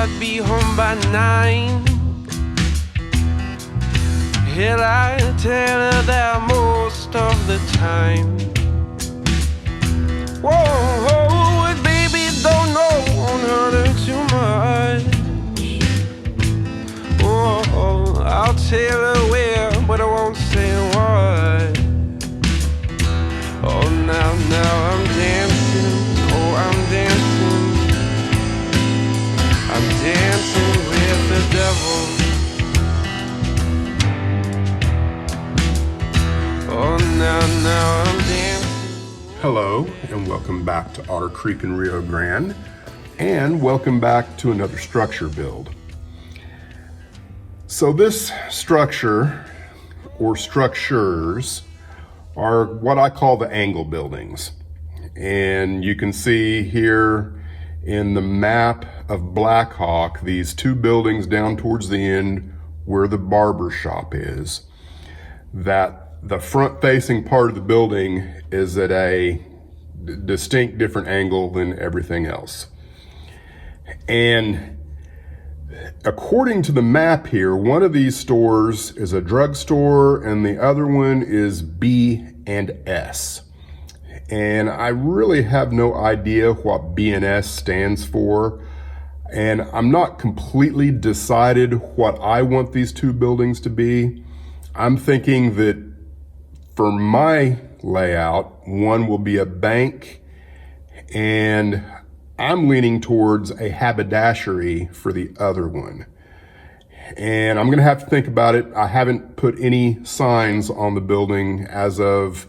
I'd be home by 9. Hell, I tell her that most of the time. Whoa, baby, don't know, won't hurt her too much. Whoa, I'll tell her where, but I won't say what. Oh, now I'm dancing, oh, I'm dancing. I'm dancing with the devil. Oh, now I'm dancing. Hello, and welcome back to Otter Creek and Rio Grande, and welcome back to another structure build. So this structure, or structures, are what I call the angle buildings. And you can see here in the map of Black Hawk, these two buildings down towards the end where the barber shop is, that the front facing part of the building is at a distinct different angle than everything else. And according to the map here, one of these stores is a drugstore and the other one is B and S. And I really have no idea what B and S stands for. And I'm not completely decided what I want these two buildings to be. I'm thinking that for my layout, one will be a bank, and I'm leaning towards a haberdashery for the other one. And I'm gonna have to think about it. I haven't put any signs on the building as of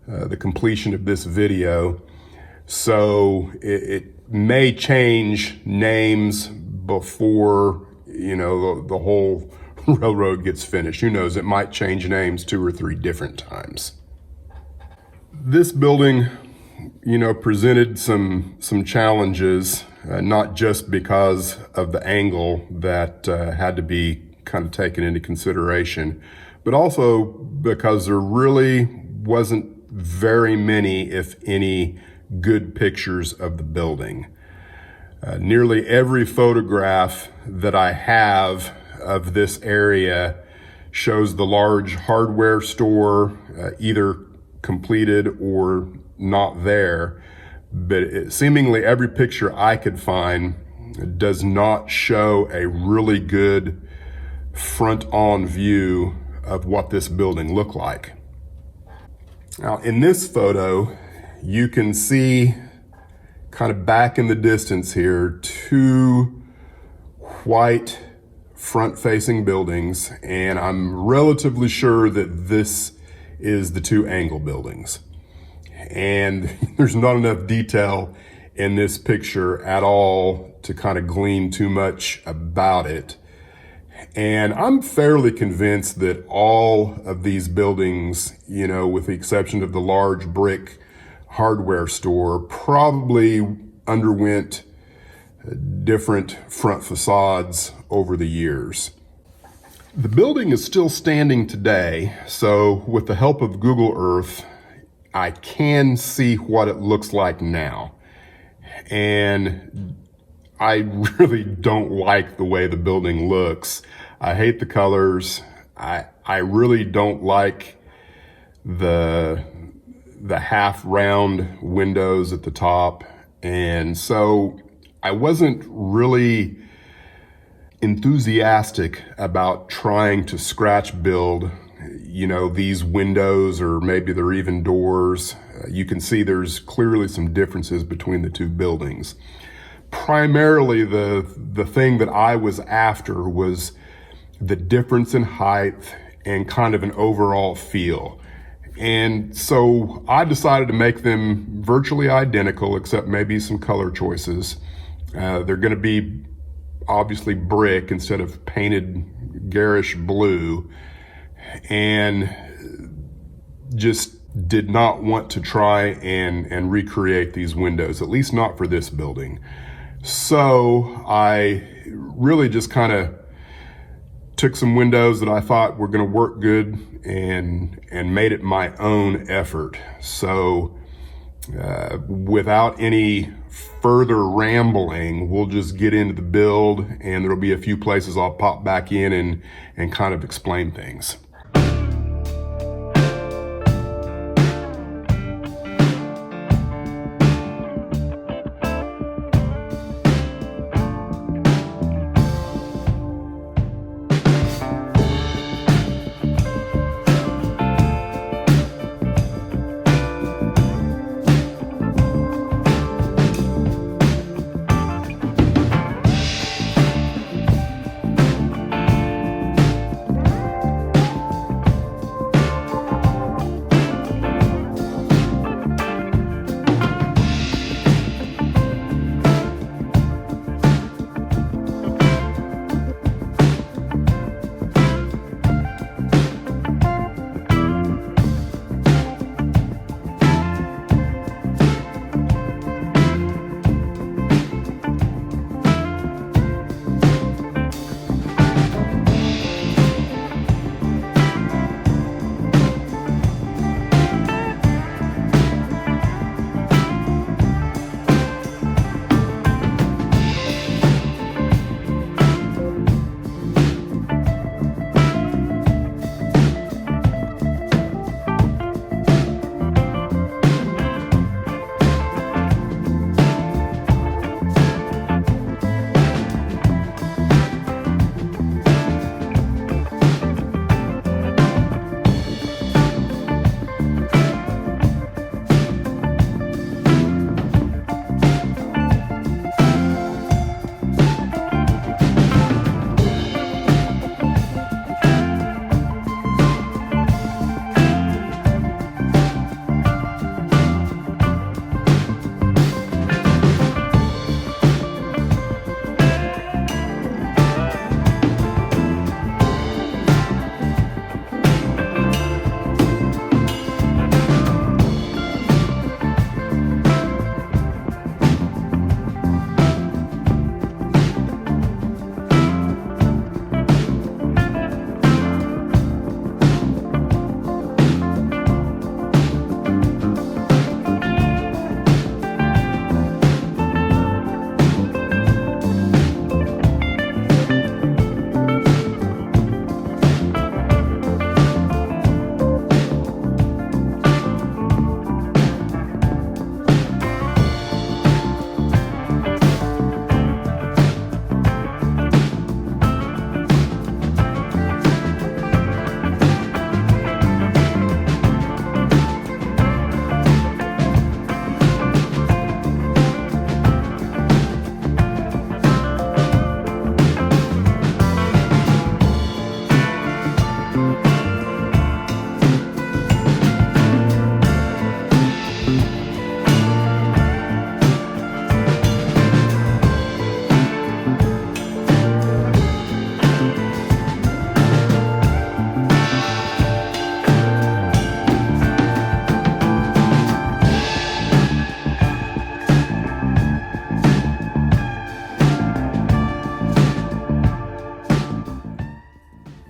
the completion of this video. So it may change names before, the whole railroad gets finished. Who knows, it might change names 2 or 3 different times. This building, presented some challenges, not just because of the angle that had to be kind of taken into consideration, but also because there really wasn't very many, if any, good pictures of the building. Nearly every photograph that I have of this area shows the large hardware store, either completed or not there, but seemingly every picture I could find does not show a really good front-on view of what this building looked like. Now in this photo, you can see kind of back in the distance here, 2 white front-facing buildings, and I'm relatively sure that this is the 2 angle buildings. And there's not enough detail in this picture at all to kind of glean too much about it. And I'm fairly convinced that all of these buildings, with the exception of the large brick hardware store, probably underwent different front facades over the years. The building is still standing today, so with the help of Google Earth, I can see what it looks like now. And I really don't like the way the building looks. I hate the colors. I really don't like the half round windows at the top. And so I wasn't really enthusiastic about trying to scratch build, these windows, or maybe they're even doors. You can see there's clearly some differences between the 2 buildings. Primarily the thing that I was after was the difference in height and kind of an overall feel. And so I decided to make them virtually identical, except maybe some color choices. They're gonna be obviously brick instead of painted garish blue, and just did not want to try and recreate these windows, at least not for this building. So I really just kind of took some windows that I thought were going to work good and made it my own effort. So Without any further rambling, we'll just get into the build, and there'll be a few places I'll pop back in and kind of explain things.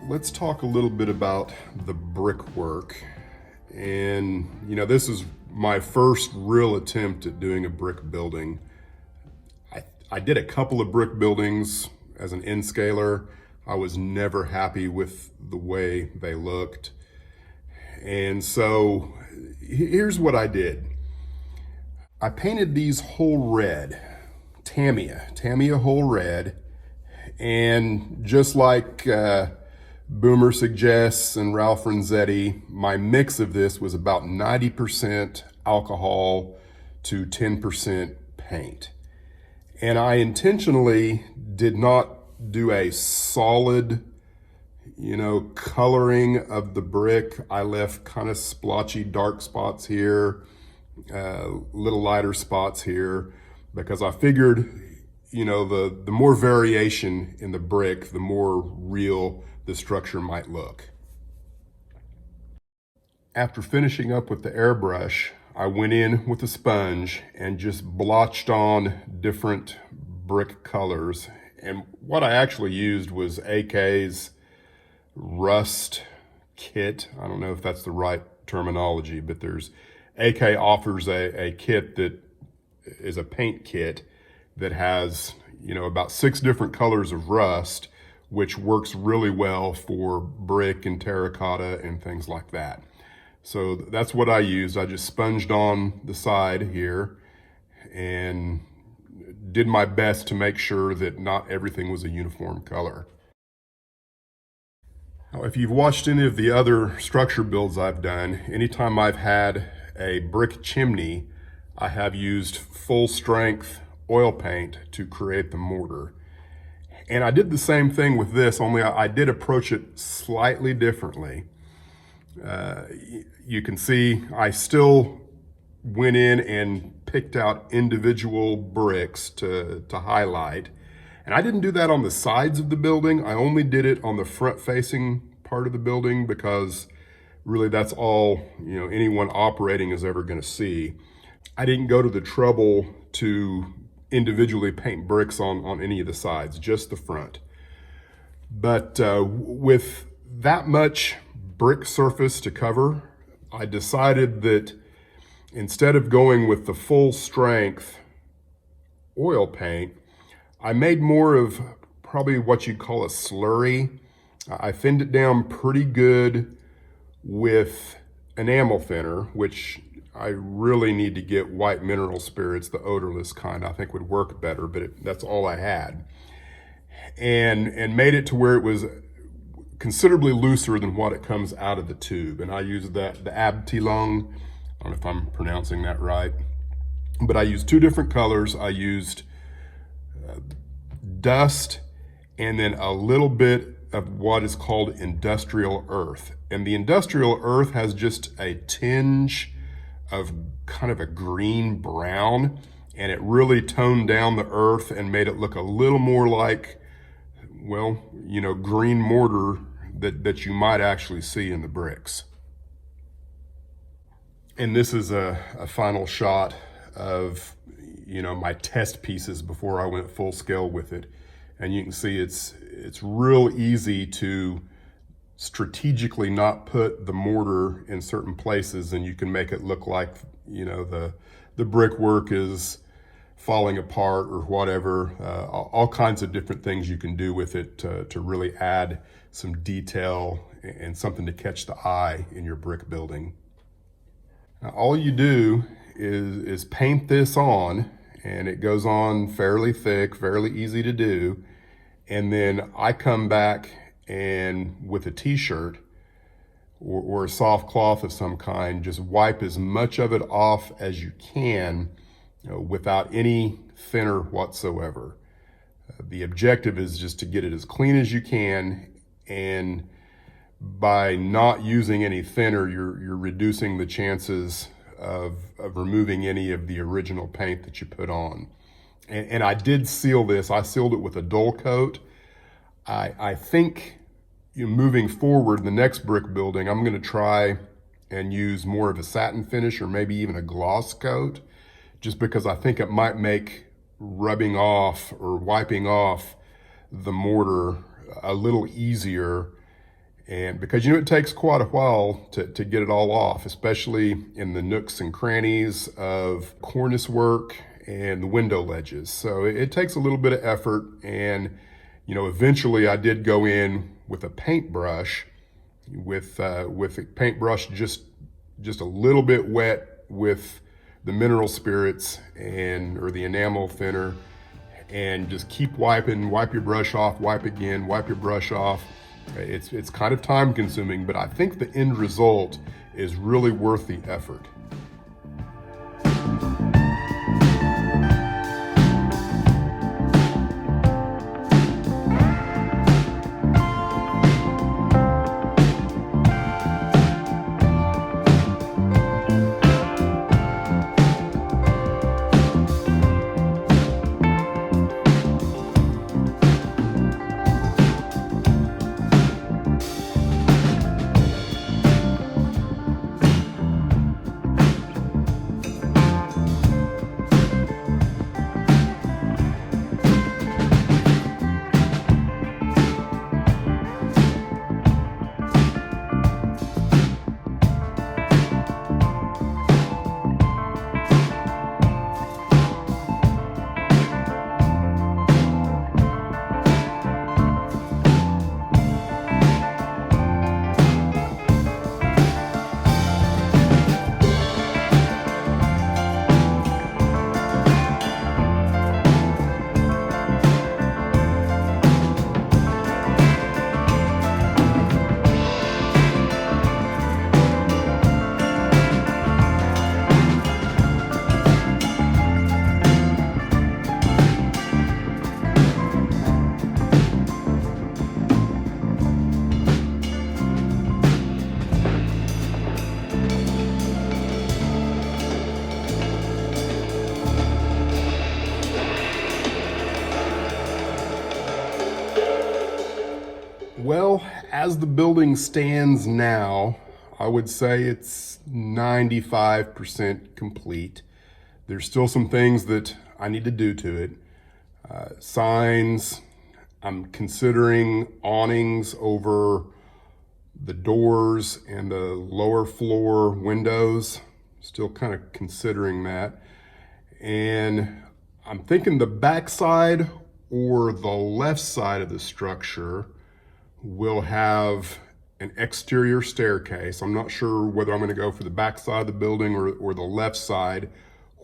Let's talk a little bit about the brickwork. And, this is my first real attempt at doing a brick building. I did a couple of brick buildings as an N-scaler. I was never happy with the way they looked. And so here's what I did. I painted these whole red, Tamiya whole red. And just like Boomer suggests and Ralph Renzetti, my mix of this was about 90% alcohol to 10% paint. And I intentionally did not do a solid, coloring of the brick. I left kind of splotchy dark spots here, little lighter spots here, because I figured, the more variation in the brick, the more real the structure might look. After finishing up with the airbrush, I went in with a sponge and just blotched on different brick colors. And what I actually used was AK's Rust Kit. I don't know if that's the right terminology, but there's AK offers a kit that is a paint kit that has, about 6 different colors of rust, which works really well for brick and terracotta and things like that. So that's what I used. I just sponged on the side here and did my best to make sure that not everything was a uniform color. Now, if you've watched any of the other structure builds I've done, anytime I've had a brick chimney, I have used full strength oil paint to create the mortar. And I did the same thing with this, only I did approach it slightly differently. You can see I still went in and picked out individual bricks to highlight. And I didn't do that on the sides of the building. I only did it on the front facing part of the building because really that's all anyone operating is ever going to see. I didn't go to the trouble to individually paint bricks on any of the sides, just the front. But with that much brick surface to cover, I decided that instead of going with the full strength oil paint, I made more of probably what you'd call a slurry. I thinned it down pretty good with enamel thinner, which I really need to get white mineral spirits, the odorless kind, I think would work better, but that's all I had. And made it to where it was considerably looser than what it comes out of the tube. And I used the Abteilung, I don't know if I'm pronouncing that right, but I used 2 different colors. I used dust and then a little bit of what is called industrial earth. And the industrial earth has just a tinge of kind of a green brown, and it really toned down the earth and made it look a little more like, well, green mortar that you might actually see in the bricks. And this is a final shot of my test pieces before I went full scale with it. And you can see it's real easy to strategically not put the mortar in certain places, and you can make it look like the brickwork is falling apart or whatever. All kinds of different things you can do with it to really add some detail and something to catch the eye in your brick building. Now, all you do is paint this on, and it goes on fairly thick, fairly easy to do. And then I come back and with a t-shirt or a soft cloth of some kind, just wipe as much of it off as you can without any thinner whatsoever. The objective is just to get it as clean as you can, and by not using any thinner, you're reducing the chances of removing any of the original paint that you put on. And I did seal this. I sealed it with a dull coat. I think moving forward, the next brick building, I'm going to try and use more of a satin finish or maybe even a gloss coat, just because I think it might make rubbing off or wiping off the mortar a little easier. And because it takes quite a while to get it all off, especially in the nooks and crannies of cornice work and the window ledges. So it takes a little bit of effort, and eventually I did go in with a paintbrush, with a paintbrush just a little bit wet with the mineral spirits or the enamel thinner, and just keep wiping. Wipe your brush off, wipe again, wipe your brush off. It's kind of time consuming, but I think the end result is really worth the effort. as the building stands now, I would say it's 95% complete. There's still some things that I need to do to it. Signs, I'm considering awnings over the doors and the lower floor windows. Still kind of considering that. And I'm thinking the back side or the left side of the structure will have an exterior staircase. I'm not sure whether I'm going to go for the back side of the building or the left side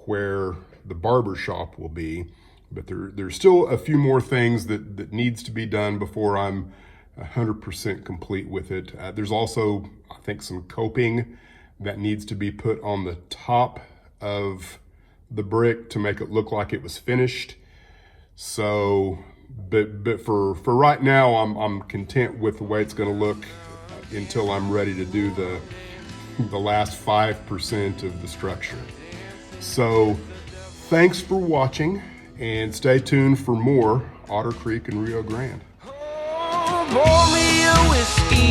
where the barber shop will be. But there's still a few more things that needs to be done before I'm 100% complete with it. There's also, I think, some coping that needs to be put on the top of the brick to make it look like it was finished. So, but for right now, I'm content with the way it's going to look until I'm ready to do the last 5% of the structure. So, thanks for watching, and stay tuned for more Otter Creek and Rio Grande. Oh, pour me a whiskey